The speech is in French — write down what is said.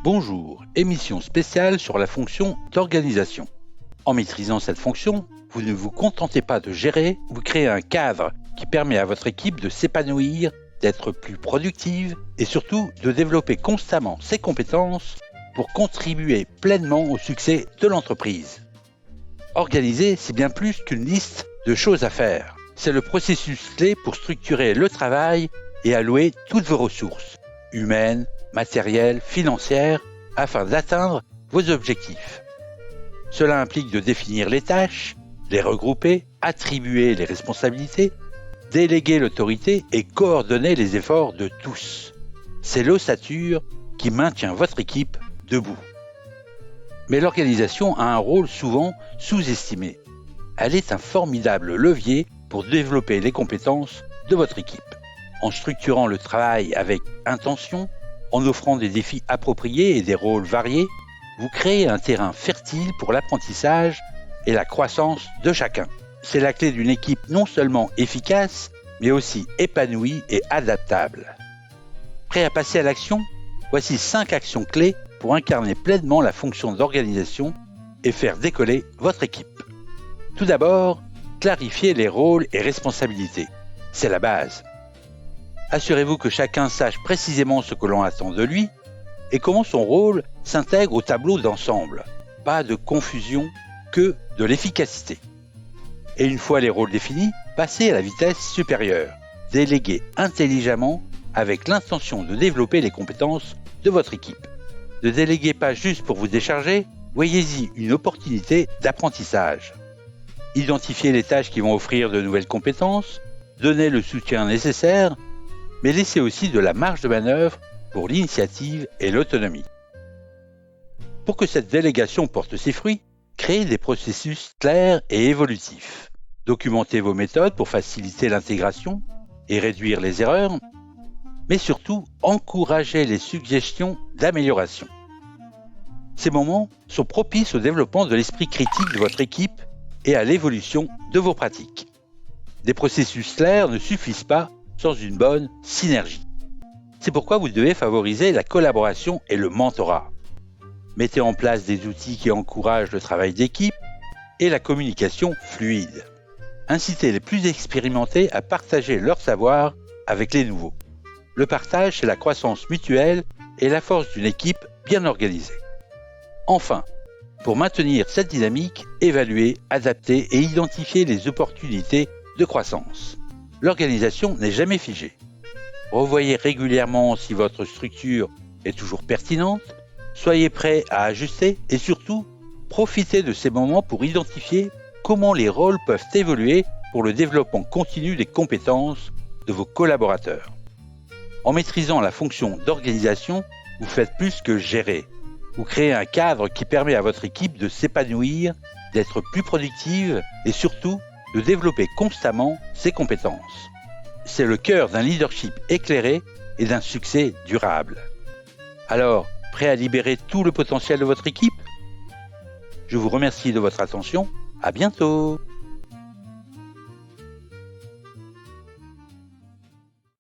Bonjour, émission spéciale sur la fonction d'organisation. En maîtrisant cette fonction, vous ne vous contentez pas de gérer, vous créez un cadre qui permet à votre équipe de s'épanouir, d'être plus productive et surtout de développer constamment ses compétences pour contribuer pleinement au succès de l'entreprise. Organiser, c'est bien plus qu'une liste de choses à faire. C'est le processus clé pour structurer le travail et allouer toutes vos ressources, humaines, matérielles, financières, afin d'atteindre vos objectifs. Cela implique de définir les tâches, les regrouper, attribuer les responsabilités, déléguer l'autorité et coordonner les efforts de tous. C'est l'ossature qui maintient votre équipe debout. Mais l'organisation a un rôle souvent sous-estimé. Elle est un formidable levier pour développer les compétences de votre équipe. En structurant le travail avec intention, en offrant des défis appropriés et des rôles variés, vous créez un terrain fertile pour l'apprentissage et la croissance de chacun. C'est la clé d'une équipe non seulement efficace, mais aussi épanouie et adaptable. Prêt à passer à l'action ? Voici 5 actions clés pour incarner pleinement la fonction d'organisation et faire décoller votre équipe. Tout d'abord, clarifiez les rôles et responsabilités. C'est la base. Assurez-vous que chacun sache précisément ce que l'on attend de lui et comment son rôle s'intègre au tableau d'ensemble. Pas de confusion, que de l'efficacité. Et une fois les rôles définis, passez à la vitesse supérieure. Déléguez intelligemment avec l'intention de développer les compétences de votre équipe. Ne déléguez pas juste pour vous décharger, voyez-y une opportunité d'apprentissage. Identifiez les tâches qui vont offrir de nouvelles compétences, donnez le soutien nécessaire, mais laissez aussi de la marge de manœuvre pour l'initiative et l'autonomie. Pour que cette délégation porte ses fruits, créez des processus clairs et évolutifs. Documentez vos méthodes pour faciliter l'intégration et réduire les erreurs, mais surtout encouragez les suggestions d'amélioration. Ces moments sont propices au développement de l'esprit critique de votre équipe et à l'évolution de vos pratiques. Des processus clairs ne suffisent pas sans une bonne synergie. C'est pourquoi vous devez favoriser la collaboration et le mentorat. Mettez en place des outils qui encouragent le travail d'équipe et la communication fluide. Incitez les plus expérimentés à partager leur savoir avec les nouveaux. Le partage, c'est la croissance mutuelle et la force d'une équipe bien organisée. Enfin, pour maintenir cette dynamique, évaluez, adaptez et identifiez les opportunités de croissance. L'organisation n'est jamais figée. Revoyez régulièrement si votre structure est toujours pertinente, soyez prêt à ajuster et surtout, profitez de ces moments pour identifier comment les rôles peuvent évoluer pour le développement continu des compétences de vos collaborateurs. En maîtrisant la fonction d'organisation, vous faites plus que gérer. Vous créez un cadre qui permet à votre équipe de s'épanouir, d'être plus productive et surtout de développer constamment ses compétences. C'est le cœur d'un leadership éclairé et d'un succès durable. Alors, prêt à libérer tout le potentiel de votre équipe ? Je vous remercie de votre attention. À bientôt.